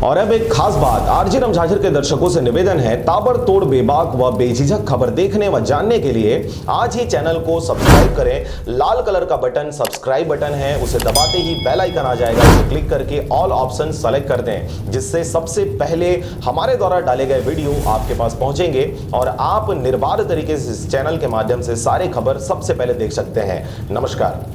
और अब एक खास बात, आरजे रमझाझर के दर्शकों से निवेदन है, ताबड़तोड़ बेबाक व बेझिझक खबर देखने व जानने के लिए आज ही चैनल को सब्सक्राइब करें। लाल कलर का बटन सब्सक्राइब बटन है, उसे दबाते ही बेल आइकन आ जाएगा, उसे क्लिक करके ऑल ऑप्शन सेलेक्ट कर दें, जिससे सबसे पहले हमारे द्वारा डाले गए वीडियो आपके पास पहुंचेंगे और आप निर्बाध तरीके से इस चैनल के माध्यम से सारे खबर सबसे पहले देख सकते हैं। नमस्कार।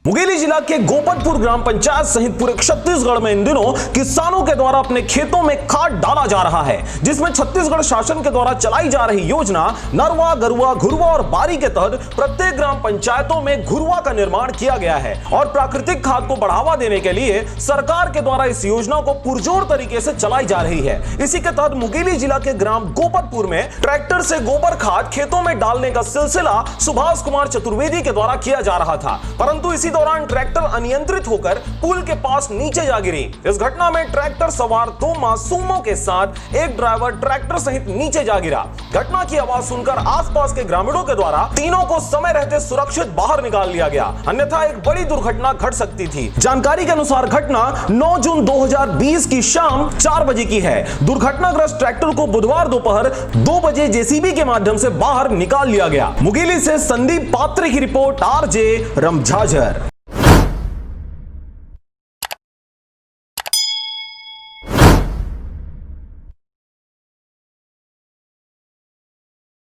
मुंगेली जिला के गोपतपुर ग्राम पंचायत सहित पूरे छत्तीसगढ़ में इन दिनों किसानों के द्वारा अपने खेतों में खाद डाला जा रहा है, जिसमें छत्तीसगढ़ शासन के द्वारा चलाई जा रही योजना नरवा, गरुआ, घुरवा और बारी के तहत प्रत्येक ग्राम पंचायतों में घुरवा का निर्माण किया गया है। और प्राकृतिक खाद को बढ़ावा देने के लिए सरकार के द्वारा इस योजना को पुरजोर तरीके से चलाई जा रही है। इसी के तहत मुंगेली जिला के ग्राम गोपतपुर में ट्रैक्टर से गोबर खाद खेतों में डालने का सिलसिला सुभाष कुमार चतुर्वेदी के द्वारा किया जा रहा था, परंतु इसी दौरान ट्रैक्टर अनियंत्रित होकर पुल के पास नीचे जा गिरी। इस घटना में ट्रैक्टर सवार 2 मासूमों के साथ एक ड्राइवर ट्रैक्टर सहित नीचे जा गिरा। घटना की आवाज सुनकर आसपास के ग्रामीणों के द्वारा तीनों को समय रहते सुरक्षित बाहर निकाल लिया गया, अन्यथा एक बड़ी दुर्घटना घट सकती थी। जानकारी के अनुसार घटना 9 जून 2020 की शाम 4 बजे की है। दुर्घटनाग्रस्त ट्रैक्टर को बुधवार दोपहर 2 बजे जेसीबी के माध्यम से बाहर निकाल लिया गया। मुंगेली से संदीप पात्रे की रिपोर्ट, आरजे रमझाझर।